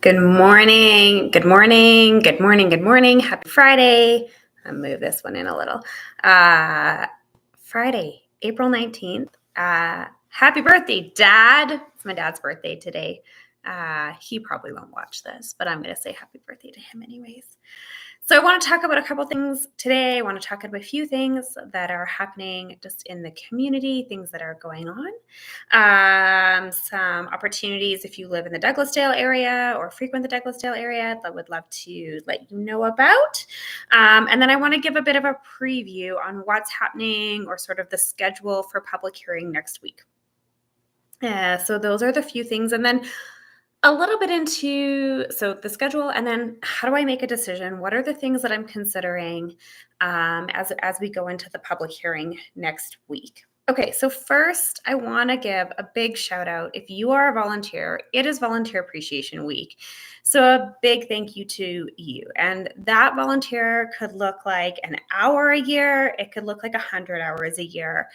Good morning. Good morning. Good morning. Good morning. Happy Friday. I'll move this one in a little. Friday, April 19th. Happy birthday, Dad. It's my dad's birthday today. He probably won't watch this, but I'm going to say happy birthday to him anyways. So I want to talk about a couple things today. I want to talk about a few things that are happening just in the community, things that are going on. Some opportunities if you live in the Douglasdale area or frequent the Douglasdale area that I would love to let you know about. And then I want to give a bit of a preview on what's happening or sort of the schedule for public hearing next week. So those are the few things. And then a little bit into the schedule, and then how do I make a decision? What are the things that I'm considering as we go into the public hearing next week? Okay, so first I want to give a big shout out. If you are a volunteer, it is Volunteer Appreciation Week. So a big thank you to you. And that volunteer could look like an hour a year. It could look like 100 hours a year.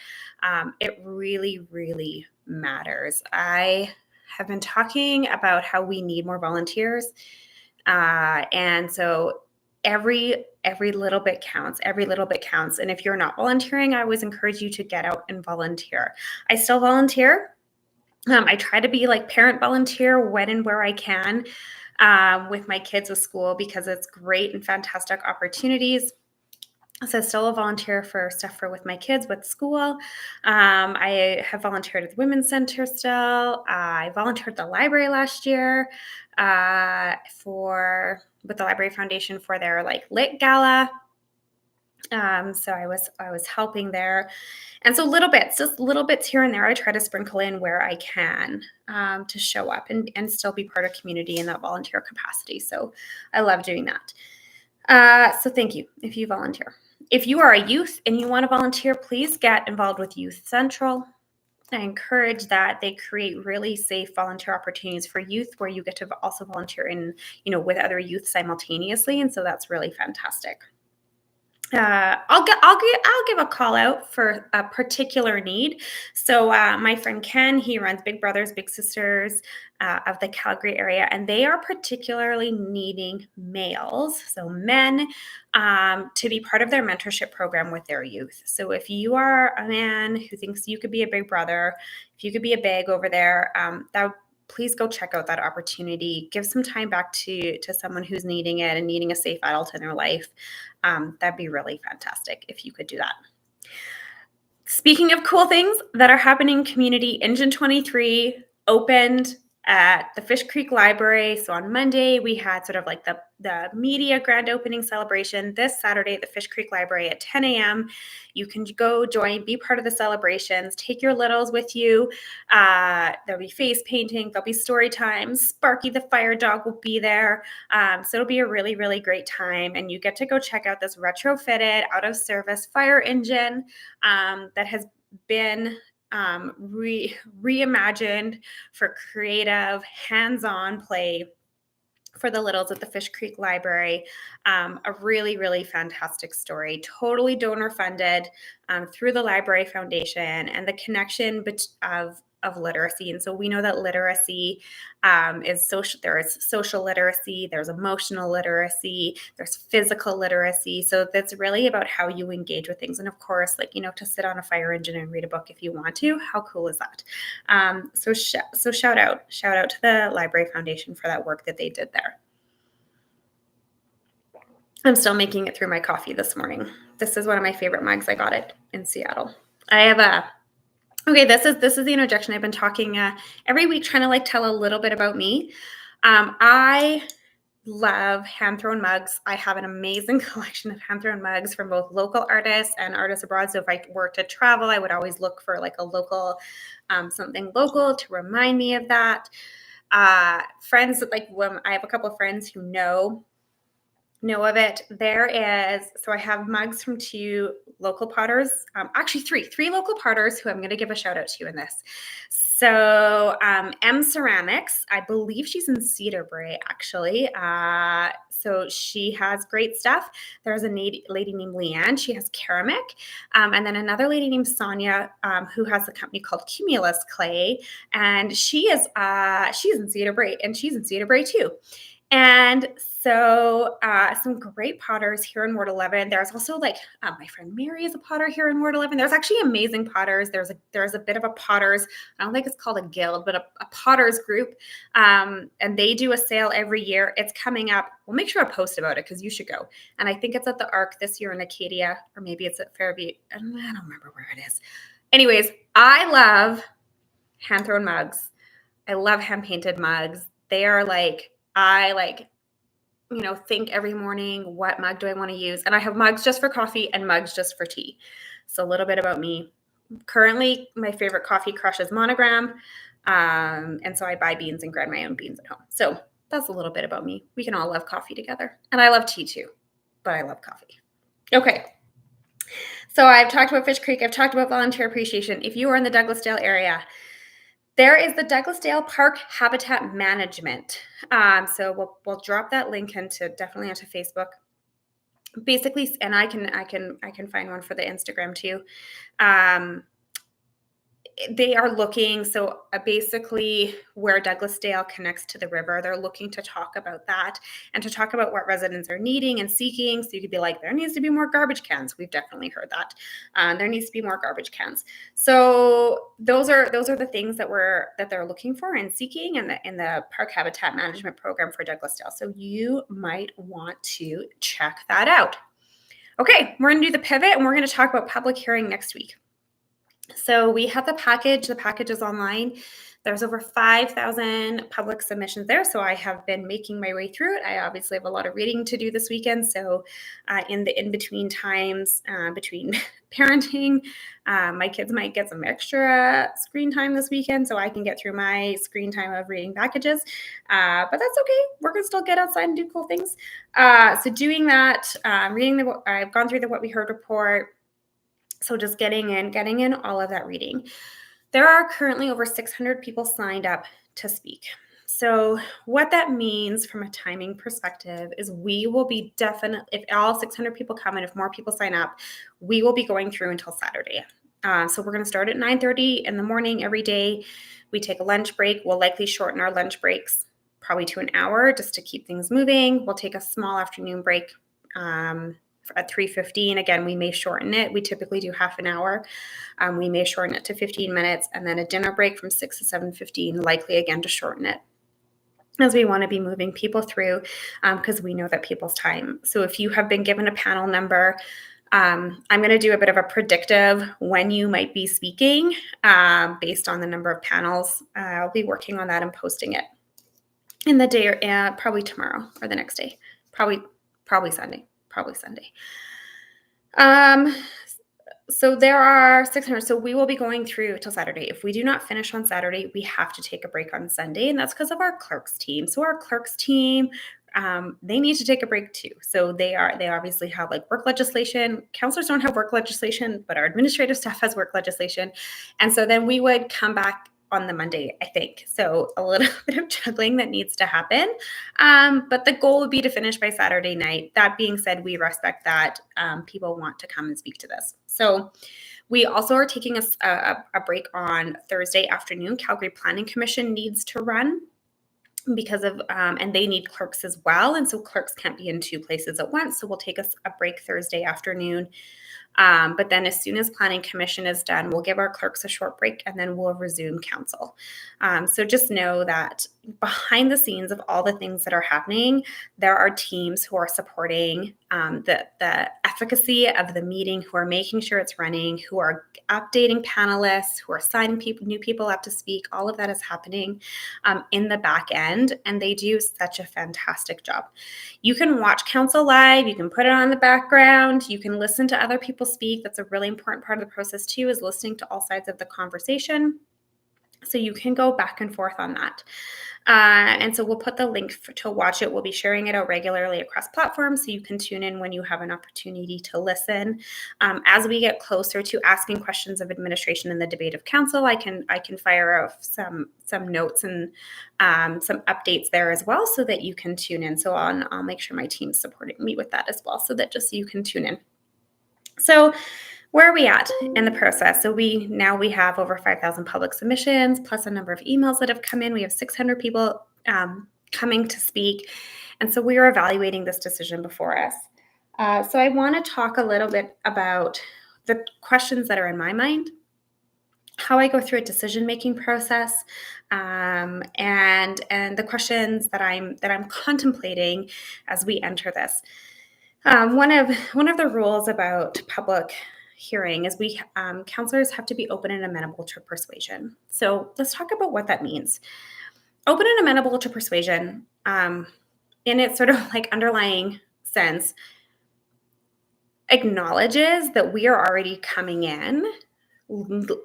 It really, really matters. I have been talking about how we need more volunteers. And so every little bit counts. Every little bit counts. And if you're not volunteering, I always encourage you to get out and volunteer. I still volunteer. I try to be like parent volunteer when and where I can with my kids with school because it's great and fantastic opportunities. So I still volunteer for stuff with my kids with school. I have volunteered at the Women's Center still. I volunteered at the library last year with the Library Foundation for their lit gala. So I was helping there. And so just little bits here and there, I try to sprinkle in where I can to show up and still be part of community in that volunteer capacity. So I love doing that. So thank you if you volunteer. If you are a youth and you want to volunteer, please get involved with Youth Central. I encourage that they create really safe volunteer opportunities for youth where you get to also volunteer with other youth simultaneously. And so that's really fantastic. I'll give a call out for a particular need. So my friend Ken, he runs Big Brothers Big Sisters of the Calgary area, and they are particularly needing males, so men, to be part of their mentorship program with their youth. So if you are a man who thinks you could be a big brother, if you could be a big over there, please go check out that opportunity. Give some time back to someone who's needing it and needing a safe adult in their life. That'd be really fantastic if you could do that. Speaking of cool things that are happening in community, Engine 23 opened at the Fish Creek Library. So on Monday, we had sort of like the media grand opening celebration. This Saturday at the Fish Creek Library at 10 a.m. You can go join, be part of the celebrations, take your littles with you. There'll be face painting, there'll be story times. Sparky the fire dog will be there. So it'll be a really, really great time. And you get to go check out this retrofitted, out of service fire engine that has been reimagined for creative, hands-on play for the littles at the Fish Creek Library. A really, really fantastic story, totally donor funded through the Library Foundation and the connection of literacy. And so we know that literacy is social. There is social literacy, there's emotional literacy, there's physical literacy. So that's really about how you engage with things. And of course, to sit on a fire engine and read a book if you want to. How cool is that? So shout out to the Library Foundation for that work that they did there. I'm still making it through my coffee this morning. This is one of my favorite mugs. I got it in Seattle. I have okay, this is the interjection. I've been talking every week, trying to tell a little bit about me. I love hand-thrown mugs. I have an amazing collection of hand-thrown mugs from both local artists and artists abroad. So if I were to travel, I would always look for a local, something local to remind me of that. Friends, when I have a couple of friends who know know of it. So I have mugs from 2 local potters, actually 3 local potters who I'm going to give a shout out to in this. So M Ceramics, I believe she's in Cedarbrae actually. So she has great stuff. There's a lady named Leanne. She has ceramic, and then another lady named Sonia, who has a company called Cumulus Clay, and she's in Cedarbrae, and she's in Cedarbrae too. And so some great potters here in Ward 11. There's also my friend Mary is a potter here in Ward 11. There's actually amazing potters. There's a bit of a potters, I don't think it's called a guild, but a potters group. And they do a sale every year. It's coming up. We'll make sure I post about it because you should go. And I think it's at the Arc this year in Acadia, or maybe it's at Fairview. I don't remember where it is. Anyways, I love hand-thrown mugs. I love hand-painted mugs. They are think every morning, what mug do I want to use? And I have mugs just for coffee and mugs just for tea. So a little bit about me. Currently, my favorite coffee crush is Monogram. And so I buy beans and grind my own beans at home. So that's a little bit about me. We can all love coffee together. And I love tea too, but I love coffee. Okay. So I've talked about Fish Creek. I've talked about volunteer appreciation. If you are in the Douglasdale area, there is the Douglasdale Park Habitat Management. So we'll drop that link definitely onto Facebook. Basically, and I can find one for the Instagram too. They are looking, basically where Douglasdale connects to the river, they're looking to talk about that and to talk about what residents are needing and seeking. So you could be like, there needs to be more garbage cans. We've definitely heard that. There needs to be more garbage cans. So those are the things that they're looking for and seeking in the Park Habitat Management Program for Douglasdale. So you might want to check that out. Okay, we're going to do the pivot and we're going to talk about public hearing next week. So we have the package. The package is online. There's over 5,000 public submissions there. So I have been making my way through it. I obviously have a lot of reading to do this weekend. So in the in-between times, between parenting, my kids might get some extra screen time this weekend so I can get through my screen time of reading packages. But that's okay. We're going to still get outside and do cool things. So doing that, I've gone through the What We Heard report. So just getting in all of that reading. There are currently over 600 people signed up to speak. So what that means from a timing perspective is we will be definitely, if all 600 people come and if more people sign up, we will be going through until Saturday. So we're going to start at 9:30 in the morning every day. We take a lunch break. We'll likely shorten our lunch breaks probably to an hour just to keep things moving. We'll take a small afternoon break at 3:15. Again, we may shorten it. We typically do half an hour. We may shorten it to 15 minutes and then a dinner break from 6 to 7:15, likely again to shorten it, as we want to be moving people through because we know that people's time. So if you have been given a panel number, I'm going to do a bit of a predictive when you might be speaking based on the number of panels. I'll be working on that and posting it in the day, or probably tomorrow or the next day, probably Sunday. So there are 600. So we will be going through till Saturday. If we do not finish on Saturday, we have to take a break on Sunday, and that's because of our clerks team. So our clerks team, they need to take a break too. So they obviously have work legislation. Counselors don't have work legislation, but our administrative staff has work legislation. And so then we would come back on the Monday, I think. So a little bit of juggling that needs to happen. But the goal would be to finish by Saturday night. That being said, we respect that people want to come and speak to this. So we also are taking a break on Thursday afternoon. Calgary Planning Commission needs to run because of, and they need clerks as well. And so clerks can't be in 2 places at once. So we'll take us a break Thursday afternoon. But then as soon as Planning Commission is done, we'll give our clerks a short break and then we'll resume council. So just know that behind the scenes of all the things that are happening, there are teams who are supporting the efficacy of the meeting, who are making sure it's running, who are updating panelists, who are signing new people up to speak. All of that is happening in the back end, and they do such a fantastic job. You can watch council live, you can put it on the background, you can listen to other people speak. That's a really important part of the process too, is listening to all sides of the conversation. So you can go back and forth on that. And so we'll put the link to watch it. We'll be sharing it out regularly across platforms, so you can tune in when you have an opportunity to listen. As we get closer to asking questions of administration in the debate of council, I can fire off some notes and some updates there as well, so that you can tune in. So I'll make sure my team's supporting me with that as well, so that just so you can tune in. So where are we at in the process? So we have over 5,000 public submissions, plus a number of emails that have come in. We have 600 people coming to speak. And so we are evaluating this decision before us. So I want to talk a little bit about the questions that are in my mind, how I go through a decision-making process, and the questions that I'm contemplating as we enter this. One of the rules about public hearing is counselors have to be open and amenable to persuasion. So let's talk about what that means. Open and amenable to persuasion, in its sort of like underlying sense, acknowledges that we are already coming in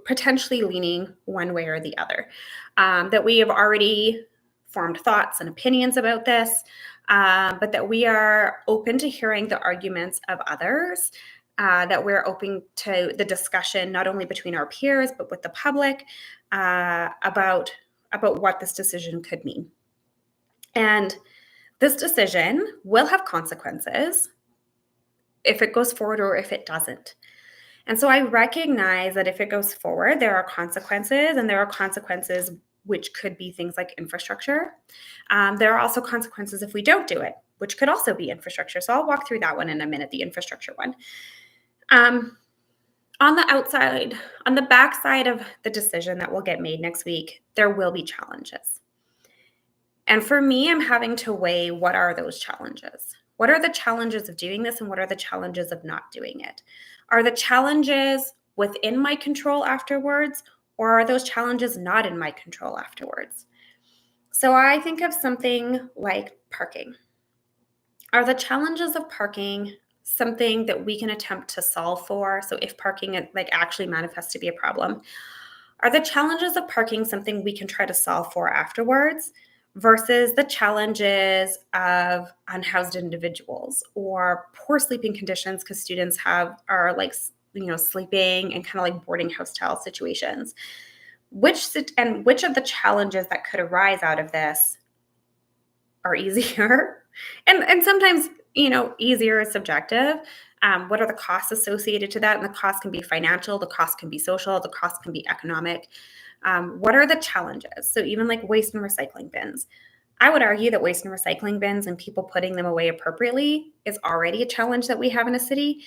potentially leaning one way or the other, that we have already formed thoughts and opinions about this, but that we are open to hearing the arguments of others, that we're open to the discussion, not only between our peers, but with the public, about what this decision could mean. And this decision will have consequences if it goes forward or if it doesn't. And so I recognize that if it goes forward, there are consequences, and there are consequences which could be things like infrastructure. There are also consequences if we don't do it, which could also be infrastructure. So I'll walk through that one in a minute, the infrastructure one. On the outside, on the backside of the decision that will get made next week, there will be challenges. And for me, I'm having to weigh, what are those challenges? What are the challenges of doing this, and what are the challenges of not doing it? Are the challenges within my control afterwards, or are those challenges not in my control afterwards? So I think of something like parking. Are the challenges of parking something that we can attempt to solve for? So if parking actually manifests to be a problem, are the challenges of parking something we can try to solve for afterwards, versus the challenges of unhoused individuals or poor sleeping conditions because students are sleeping in kind of like boarding house style situations? Which of the challenges that could arise out of this are easier? And sometimes, easier is subjective. What are the costs associated to that? And the cost can be financial, the cost can be social, the cost can be economic. What are the challenges? So even like waste and recycling bins. I would argue that waste and recycling bins and people putting them away appropriately is already a challenge that we have in a city,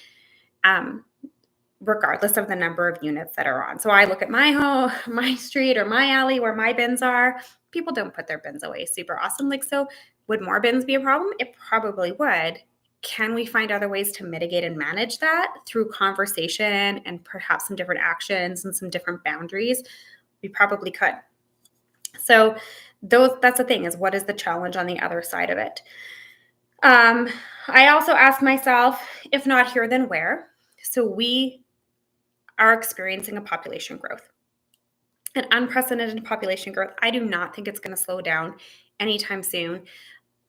regardless of the number of units that are on. So I look at my home, my street, or my alley where my bins are. People don't put their bins away super awesome. So would more bins be a problem? It probably would. Can we find other ways to mitigate and manage that through conversation and perhaps some different actions and some different boundaries? We probably could. So that's the thing, is what is the challenge on the other side of it? I also ask myself, if not here, then where? So we are experiencing a population growth, an unprecedented population growth. I do not think it's going to slow down anytime soon.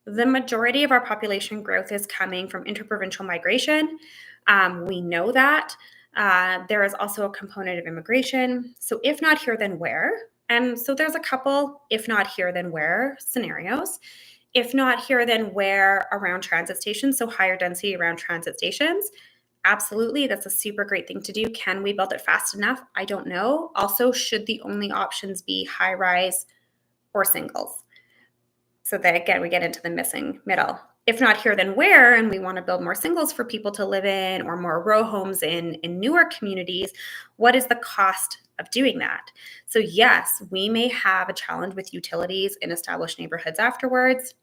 The majority of our population growth is coming from interprovincial migration. We know that. There is also a component of immigration. So if not here, then where? And so there's a couple if not here, then where scenarios. If not here, then where around transit stations, so higher density around transit stations. Absolutely, that's a super great thing to do. Can we build it fast enough? I don't know. Also, should the only options be high rise or singles? So that, again, we get into the missing middle. If not here, then where? And we want to build more singles for people to live in, or more row homes in newer communities. What is the cost of doing that? So yes, we may have a challenge with utilities in established neighborhoods afterwards.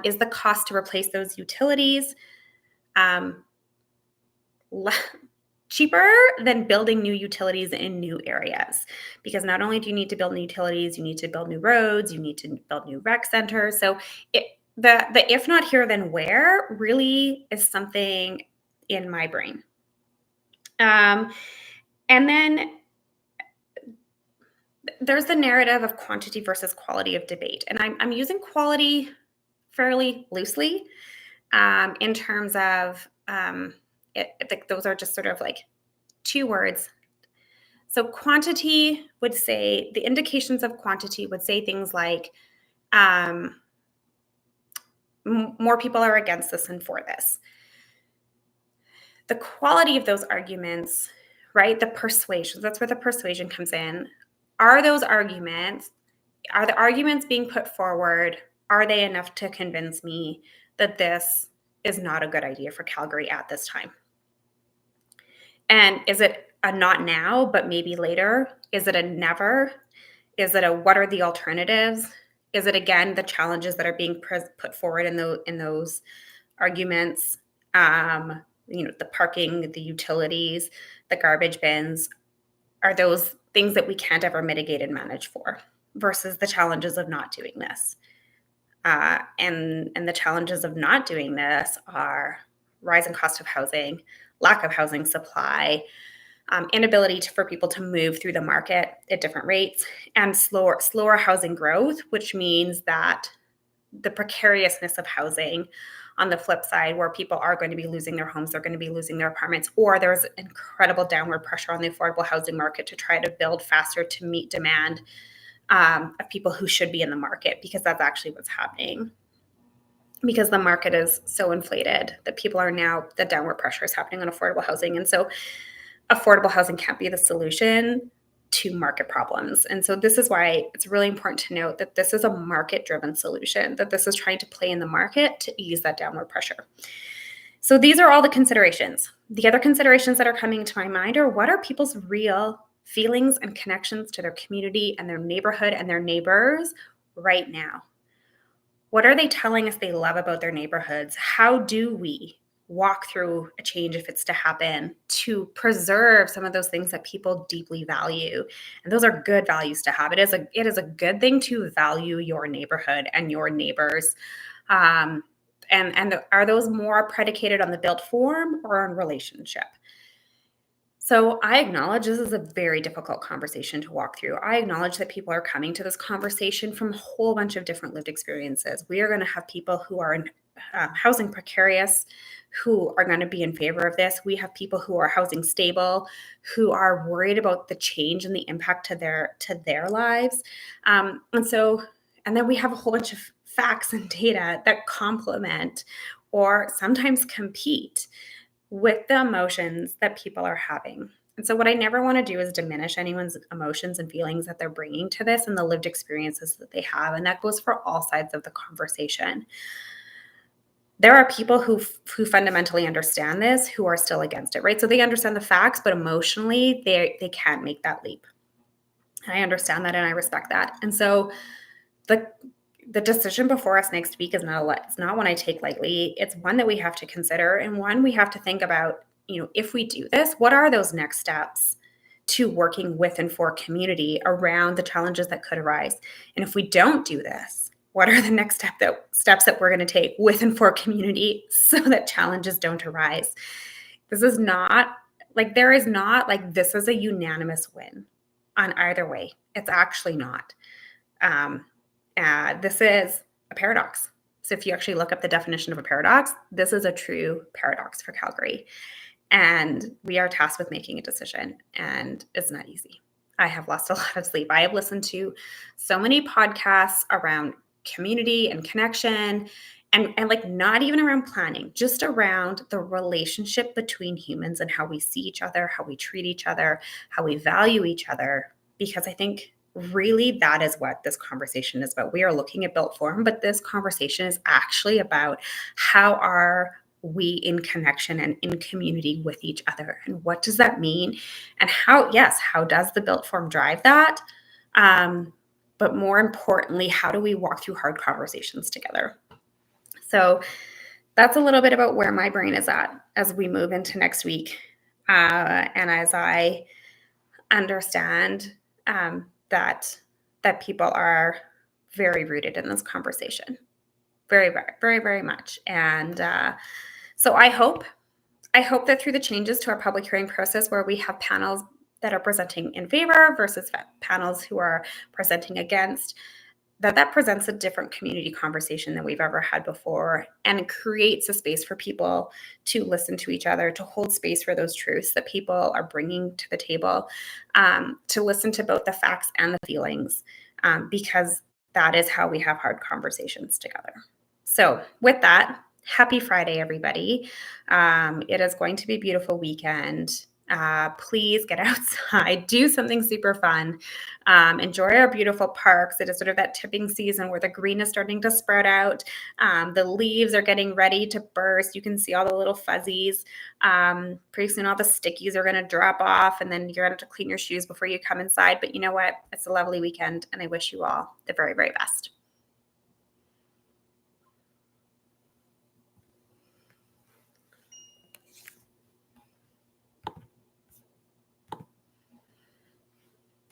Is the cost to replace those utilities cheaper than building new utilities in new areas? Because not only do you need to build new utilities, you need to build new roads, you need to build new rec centers. So the if not here, then where really is something in my brain. And then there's the narrative of quantity versus quality of debate. And I'm using quality fairly loosely in terms of those are just sort of like two words. So quantity would say, the indications of quantity would say things like, um, more people are against this and for this. The quality of those arguments, right? The persuasion, that's where the persuasion comes in. Are the arguments being put forward, are they enough to convince me that this is not a good idea for Calgary at this time? And is it a not now, but maybe later? Is it a never? Is it a what are the alternatives? Is it, again, the challenges that are being put forward in those arguments? The parking, the utilities, the garbage bins, are those things that we can't ever mitigate and manage for, versus the challenges of not doing this. And the challenges of not doing this are rising cost of housing, lack of housing supply, inability for people to move through the market at different rates, and slower housing growth, which means that the precariousness of housing on the flip side, where people are going to be losing their homes, they're going to be losing their apartments, or there's incredible downward pressure on the affordable housing market to try to build faster to meet demand of people who should be in the market, because that's actually what's happening. Because the market is so inflated that the downward pressure is happening on affordable housing. And so affordable housing can't be the solution to market problems. And so this is why it's really important to note that this is a market-driven solution, that this is trying to play in the market to ease that downward pressure. So these are all the considerations. The other considerations that are coming to my mind are, what are people's real feelings and connections to their community and their neighborhood and their neighbors right now? What are they telling us they love about their neighborhoods? How do we walk through a change, if it's to happen, to preserve some of those things that people deeply value? And those are good values to have. It is a good thing to value your neighborhood and your neighbors. And are those more predicated on the built form or on relationship? So I acknowledge this is a very difficult conversation to walk through. I acknowledge that people are coming to this conversation from a whole bunch of different lived experiences. We are going to have people who are in housing precarious, who are going to be in favor of this. We have people who are housing stable, who are worried about the change and the impact to their lives. And then we have a whole bunch of facts and data that complement or sometimes compete with the emotions that people are having. And so what I never want to do is diminish anyone's emotions and feelings that they're bringing to this and the lived experiences that they have. And that goes for all sides of the conversation. There are people who fundamentally understand this, who are still against it, right? So they understand the facts, but emotionally they can't make that leap. And I understand that and I respect that. And so the decision before us next week is not one I take lightly. It's one that we have to consider, and one we have to think about, if we do this, what are those next steps to working with and for community around the challenges that could arise? And if we don't do this, what are the next steps that we're going to take with and for community so that challenges don't arise? This is not like, this is a unanimous win on either way. It's actually not. This is a paradox. So if you actually look up the definition of a paradox, this is a true paradox for Calgary. And we are tasked with making a decision, and it's not easy. I have lost a lot of sleep. I have listened to so many podcasts around community and connection and like not even around planning, just around the relationship between humans and how we see each other, how we treat each other, how we value each other. Because I think really that is what this conversation is about. We are looking at built form, but this conversation is actually about how are we in connection and in community with each other, and what does that mean, and how does the built form drive that? But more importantly, how do we walk through hard conversations together? So that's a little bit about where my brain is at as we move into next week, and as I understand that people are very rooted in this conversation, very, very, very, very much. And so I hope that through the changes to our public hearing process, where we have panels that are presenting in favor versus panels who are presenting against, that presents a different community conversation than we've ever had before, and creates a space for people to listen to each other, to hold space for those truths that people are bringing to the table, to listen to both the facts and the feelings, because that is how we have hard conversations together. So with that, happy Friday, everybody. It is going to be a beautiful weekend. Please get outside, do something super fun, enjoy our beautiful parks. It is sort of that tipping season where the green is starting to sprout out. The leaves are getting ready to burst. You can see all the little fuzzies. Pretty soon all the stickies are going to drop off, and then you're going to have to clean your shoes before you come inside. But you know what? It's a lovely weekend, and I wish you all the very, very best.